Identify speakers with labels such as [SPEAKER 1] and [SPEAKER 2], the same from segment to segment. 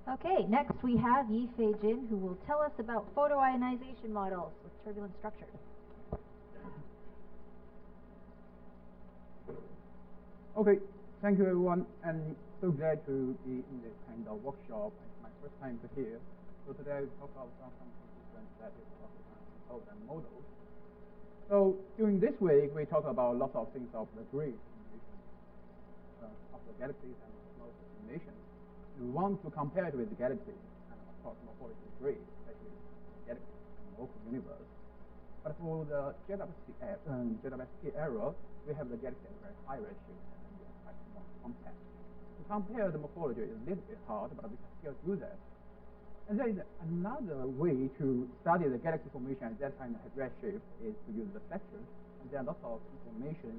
[SPEAKER 1] Okay, next we have Yifei Jin, who will tell us about photoionization models with turbulent structures.
[SPEAKER 2] Okay, thank you everyone, and so glad to be in this kind of workshop. It's my first time to here. So today we talk about some constituents that is about code and models. So during this week, we talk about lots of things of the grid simulation of the galaxies and most simulation. We want to compare it with the galaxies and of course morphology of grid, especially galaxies and local universe. But for the JWST error, we have the galaxy at a very high ratio and we are quite more compact. To compare the morphology is a little bit hard, but we can still do that. And there is another way to study the galaxy formation at that kind of redshift is to use the spectrum. And there are lots of information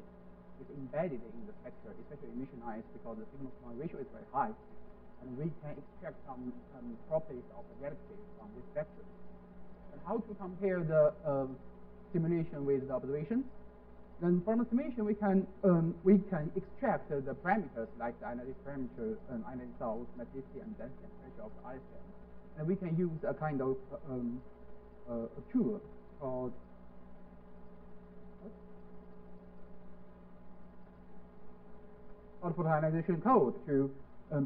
[SPEAKER 2] is embedded in the spectrum, especially emission eyes, because the signal-to-noise ratio is very high. And we can extract some properties of the galaxy from this spectrum. And how to compare the simulation with the observation? Then from the simulation, we can extract the parameters like the analytic parameter, analytic source, magneticity, and density and pressure of the ISM. And we can use a kind of a tool called photoionization code to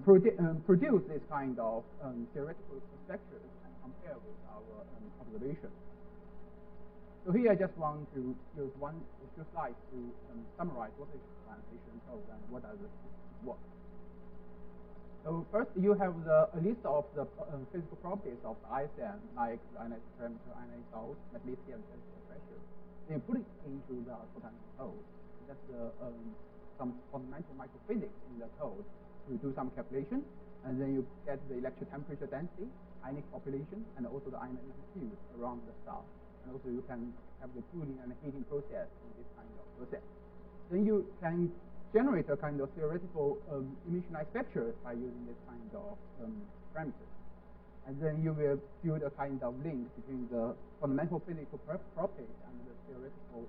[SPEAKER 2] produce this kind of theoretical structures and compare with our observation. So here I just want to use two slides to summarize what is photoionization code and what does it work. So first you have a list of the physical properties of the ISM, like the analytic parameter, analytic source, magneticity, and density pressure. Then you put it into the photoionization code. That's some fundamental microphysics in the code to do some calculation, and then you get the electric temperature density, ionic population, and also the ionic field around the star. And also you can have the cooling and heating process in this kind of process. Then you can generate a kind of theoretical emission-like spectrum by using this kind of parameters. And then you will build a kind of link between the fundamental physical properties and the theoretical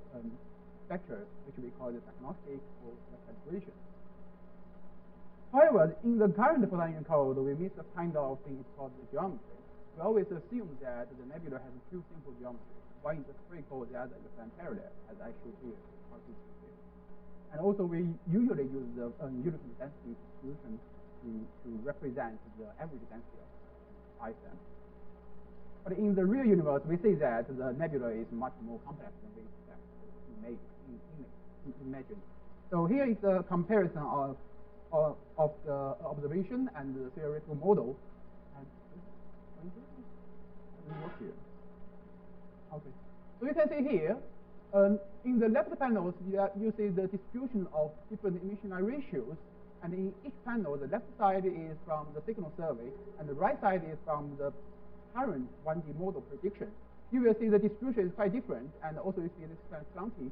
[SPEAKER 2] spectrum, which we call the diagnostic or the calibration. However, in the current photoionization code, we miss a kind of thing called the geometry. We always assume that the nebula has two simple geometries. One is the spherical, the other is the parallel, as I showed here. And also, we usually use the uniform density distribution to represent the average density of ISM. But in the real universe, we see that the nebula is much more complex than we expect imagine. So here is a comparison of the observation and the theoretical model. And work here. Okay. So you can see here, in the left panels, you see the distribution of different emission ratios. And in each panel, the left side is from the signal survey, and the right side is from the current 1D model prediction. You will see the distribution is quite different, and also you see this kind of clunky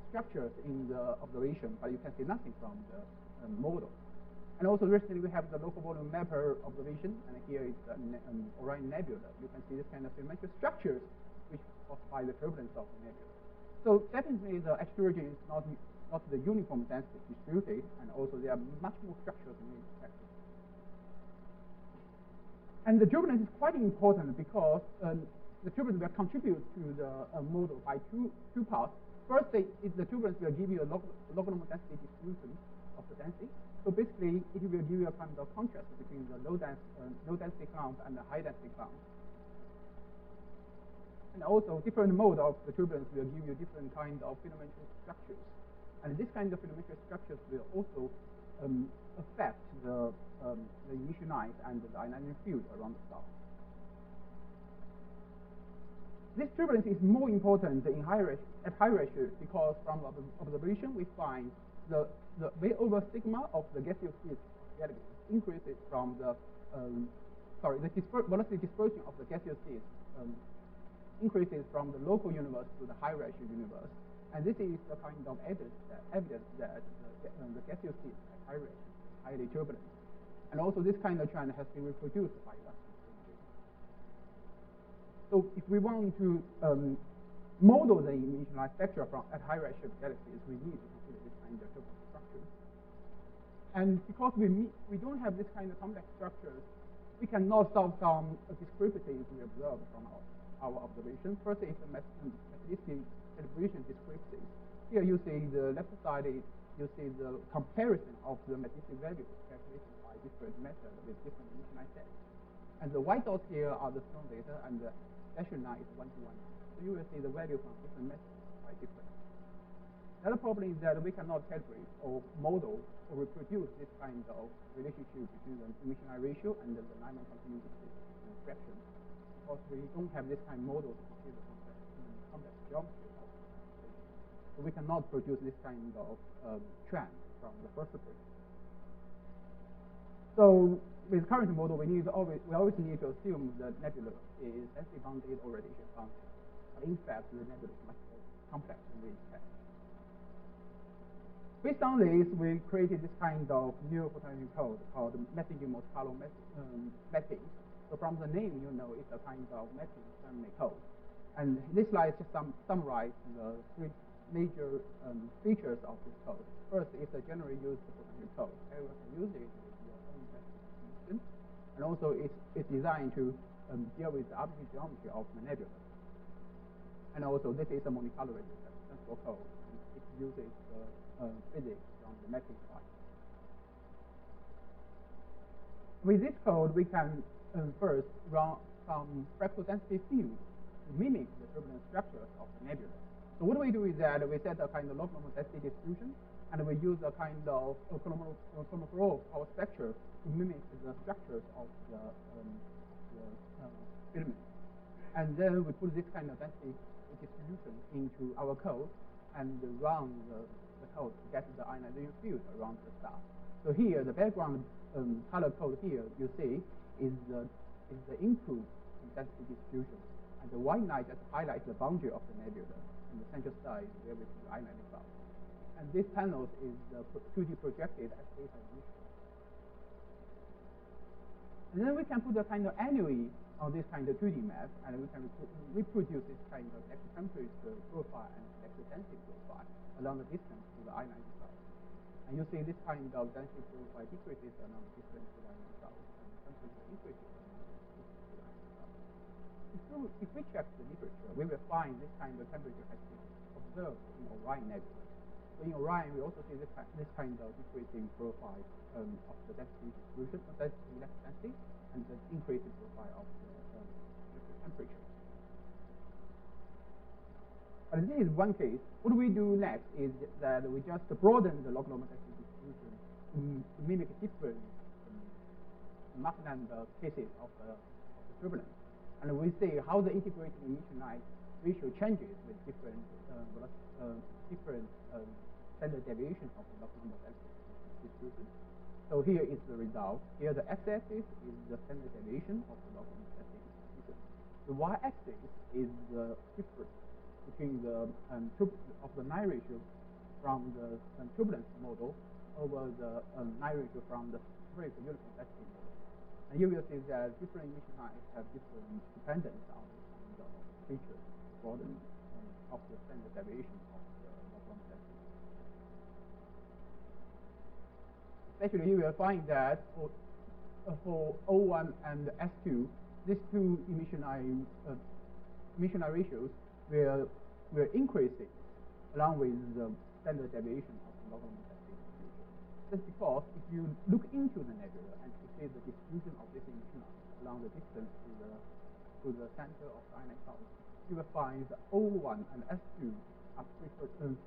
[SPEAKER 2] structures in the observation, but you can see nothing from the model. And also recently we have the local volume mapper observation, and here is the Orion Nebula. You can see this kind of symmetric structures which caused by the turbulence of the nebula. So definitely the extrusion is not the uniform density distributed, and also there are much more structures than we expected. And the turbulence is quite important because the turbulence will contribute to the model by two parts. First, the turbulence will give you a logarithmic density distribution of the density. So basically, it will give you a kind of contrast between the low density clump and the high density clump. And also, different mode of the turbulence will give you different kind of filamentary structures. And this kind of filamentary structures will also affect the emission eyes and the dynamic field around the star. This turbulence is more important at high ratio because from observation we find the V over sigma of the gaseous state galaxy increases from the velocity dispersion of the gaseous state increases from the local universe to the high ratio universe, and this is the kind of evidence that the gaseous state at high ratio is highly turbulent, and also this kind of trend has been reproduced by us. So if we want to model the emission line spectra at high redshift galaxies, we need to consider this kind of structures. And because we don't have this kind of complex structures, we cannot solve some discrepancies we observed from our observation. First is the methodicity calibration discrepancies. Here you see the left side is you see the comparison of the methodicity values calculated by different methods with different emission line sets. And the white dots here are the strong data, and the dashed line is 1-to-1. So you will see the value from different methods is quite different. The other problem is that we cannot calibrate or model or reproduce this kind of relationship between the emission line ratio and the Lyman continuity fraction, because we don't have this kind of model to compute the complex geometry of the calculation. So we cannot produce this kind of trend from the first equation. So with current model, we always need to assume the nebula is density bounded or radiation bounded. But in fact, the nebula is much more complex than we expect. Based on this, we created this kind of new Photoionization code called messaging multi-column mapping. So from the name, you know it's a kind of mapping family code. And this slide just summarize the three major features of this code. First is the generally used Photoionization code. Everyone can use it with your own definition. And also it's designed to deal with the arbitrary geometry of the nebula. And also this is a multicolored sensible code. And it uses physics from the mapping side. With this code, we can first run some fractal density fields to mimic the turbulent structures of the nebula. So what we do is that we set a kind of log normal density distribution, and we use a kind of chromophore power spectra to mimic the structures of the filament. And then we put this kind of density distribution into our code and run the code to get the ionization field around the star. So here, the background color code here you see is the input density distribution, and the white line just highlights the boundary of the nebula, and the central star is where we put the ionizing cloud. And this panel is 2D projected as data emission. And then we can put a kind of annually on this kind of 2D map, and we can reproduce this kind of electric temperature profile and electric density profile along the distance to the ionizing cloud. And you see this kind of density profile decreases along the distance to the ionizing cloud, and the temperature increases along the distance to the ionizing cloud. If we check the literature, we will find this kind of temperature has been observed in Orion nebula. So in Orion, we also see this kind of decreasing profile of the density distribution, density electric density, and the increasing profile of the electric temperature. But this is one case. What we do next is that we just broaden the log normal density distribution to mimic different Mach lambda cases of the turbulence. And we see how the integrated emission line ratio changes with different standard deviation of the log normal density distribution. So here is the result. Here the x-axis is the standard deviation of the log normal density distribution. The y-axis is the difference between the of the line ratio from the turbulence model over the line ratio from the spherical uniform density model. And you will see that different emission lines have different dependence on this kind of feature broadening of the standard deviation of the log normal density. Especially, you will find that for O1 and S2, these two emission line ratios will increasing along with the standard deviation of the log normal density distribution. That's because if you look into the nebula and to see the distribution of this emission line along the distance to the center of the ionized cloud, you will find the O1 and S2 are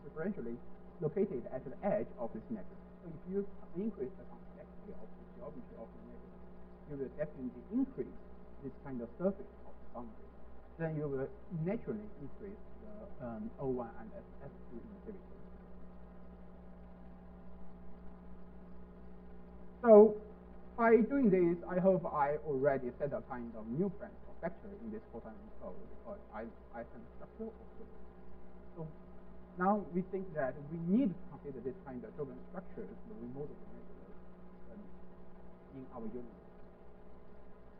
[SPEAKER 2] preferentially located at the edge of this nebula. So if you increase the complexity of the geometry of the nebula, you will definitely increase this kind of surface of the boundary. Then you will naturally increase the O1 and S2 emissivity. So by doing this, I hope I already set a kind of new principal factor in this Photoionization code because I can structure of turbulence. So now we think that we need to consider this kind of turbulent structures when we model the nebula in our universe.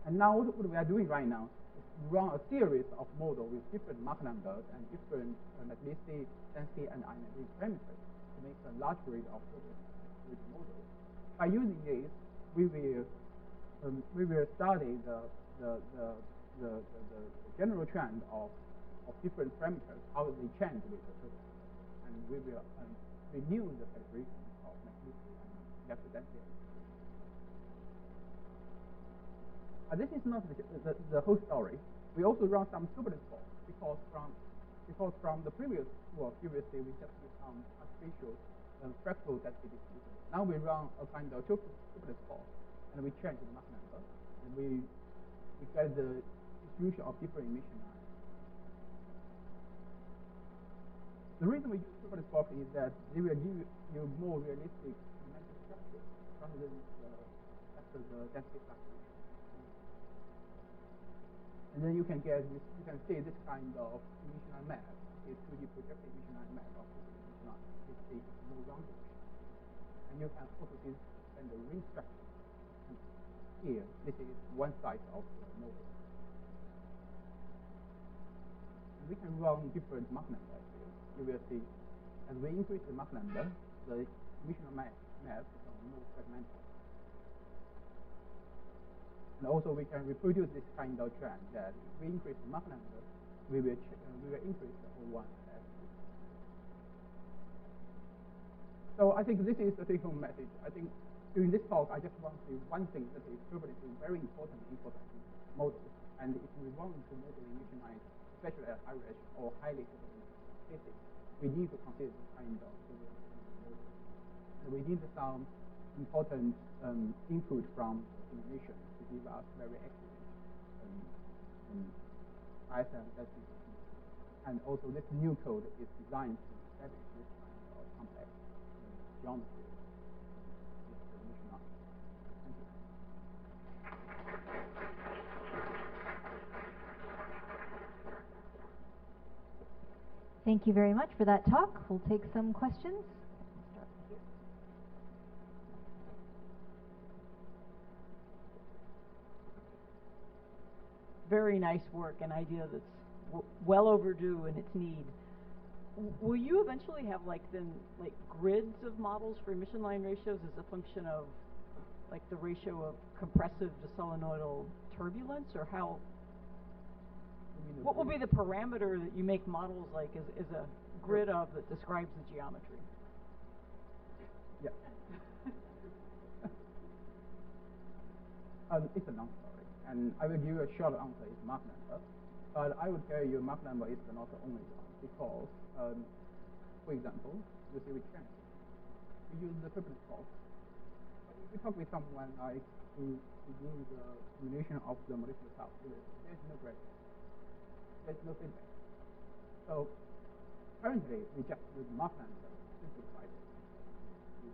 [SPEAKER 2] And now what we are doing right now is run a series of models with different Mach lambdas and different methodicity, density, and ionization parameters to make a large array of turbulent models. By using this, we will we will study the general trend of different parameters, how they change with the turbulence. And we will renew the calibration of magnetic and electric density. This is not the whole story. We also run some turbulence plots because from the previous work, previously we just did some artificial fractal density distribution. Now we run a kind of turbulence plot, and we change the Mach number, and we get the distribution of different emission lines. The reason we use turbulence plot is that they will give you more realistic dimension structure rather than after the density fluctuation. And then you can see this kind of emission line map, is 2D projected emission line map of the emission line. You see it's more rounded. And you can also see the ring structure. And here, this is one side of the model. And we can run different Mach numbers here. You will see, as we increase the Mach number, the emission map becomes more fragmented. And also we can reproduce this kind of trend that if we increase the Mach number, we will increase the O1 as well. So I think this is the take-home message. I think during this talk, I just want to say one thing, that is turbulence is very important in models. And if we want to model emission lines, especially at high resolution or highly turbulent cases, we need to consider this kind of turbulence in the model. And we need some important input from the simulation to give us very accurate ISM density. And also this new code is designed to establish this kind of complex geometry with the emission line. Thank you.
[SPEAKER 1] Thank you very much for that talk. We'll take some questions.
[SPEAKER 3] Very nice work, an idea that's well overdue in its need. Will you eventually have like grids of models for emission line ratios as a function of like the ratio of compressive to solenoidal turbulence, or how? What will be the parameter that you make models like as a grid of that describes the geometry?
[SPEAKER 2] Yeah. It's a long story, and I will give you a short answer. It's Mach number, but I will tell you Mach number is not the only one because, for example, you see we change. We use the turbulence plot. But if you talk with someone like who do the simulation of the molecular cloud, there's no gradient. There's no feedback. So currently we just use Mach number to simplify it. To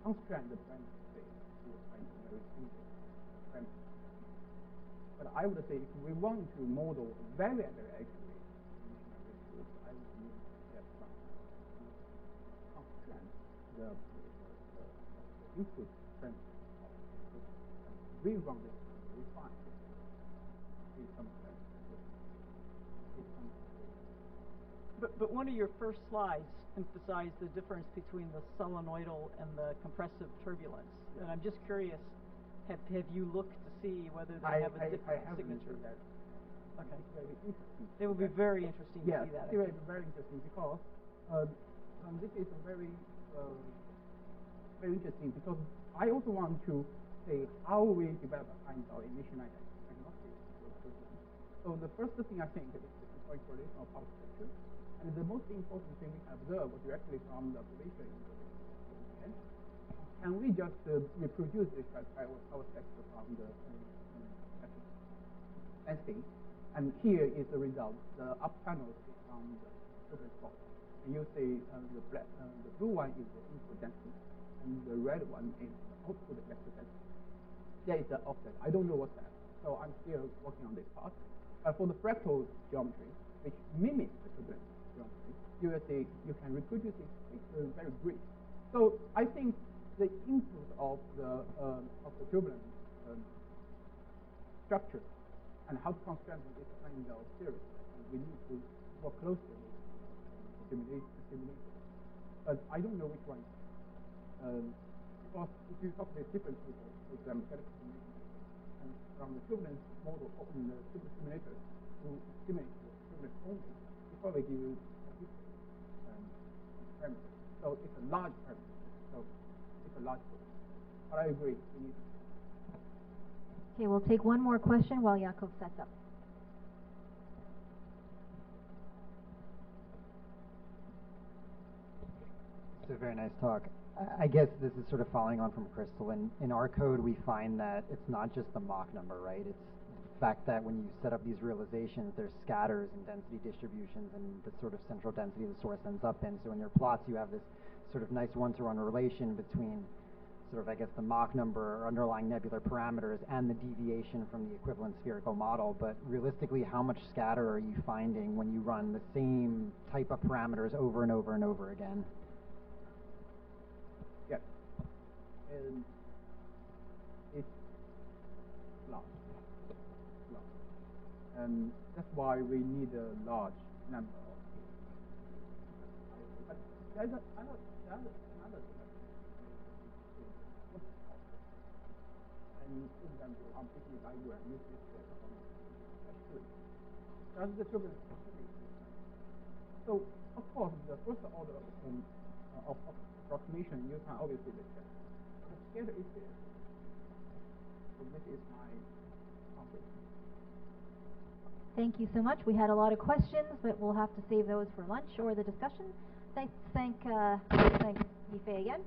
[SPEAKER 2] constrain the parameter space to a kind of very simple parameter. But I would say if we want to model a very, very accurate emission ratios, I would use that function to constrain the input parameter of the system. And rerun this and refine this with some parameters.
[SPEAKER 3] But one of your first slides emphasized the difference between the solenoidal and the compressive turbulence. Yeah. And I'm just curious, have you looked to see whether they have a different signature?
[SPEAKER 2] That.
[SPEAKER 3] Okay.
[SPEAKER 2] It's very interesting.
[SPEAKER 3] It will be very interesting to see that.
[SPEAKER 2] Yeah, it's very interesting because this is very interesting because I also want to say how we develop a kind of emission line agnostic. So the first thing I think is the point correlation of power structure. And the most important thing we can observe directly from the observation in the extent. Can we just reproduce this power structure from the density? And here is the result. The up panel is from the turbulence plot. And you see the blue one is the input density, and the red one is the output vector density. There is the offset. I don't know what's that. So I'm still working on this part. For the fractal geometry, which mimics the turbulence geometry, you will see you can reproduce it very great. So I think the input of the turbulence structure and how to construct this kind of theory, we need to work closely with the simulator. But I don't know which one. Because if you talk with different people, for example, Galaxy simulation people, and from the turbulence model in the turbulence simulator to simulate the turbulence only, it probably give you a different parameter. So it's a large parameter. So it's a large parameter. But I agree, we need.
[SPEAKER 1] Okay, we'll take one more question while Yakov sets up.
[SPEAKER 4] It's a very nice talk. I guess this is sort of following on from Crystal. In our code, we find that it's not just the Mach number, right? It's the fact that when you set up these realizations, there's scatters and density distributions and the sort of central density the source ends up in. So in your plots, you have this sort of nice one-to-one relation between sort of, I guess, the Mach number or underlying nebular parameters and the deviation from the equivalent spherical model. But realistically, how much scatter are you finding when you run the same type of parameters over and over and over again?
[SPEAKER 2] Yes. And it's large. And that's why we need a large number of cases. But there's another thing that is what's possible. And for example, I'm taking a diagram, use this on S3. That's the turbulence specific. So of course, the first order of approximation, you can obviously check. But the scatter is there. So this is my conclusion.
[SPEAKER 1] Thank you so much. We had a lot of questions, but we'll have to save those for lunch or the discussion. Thanks Yifei again.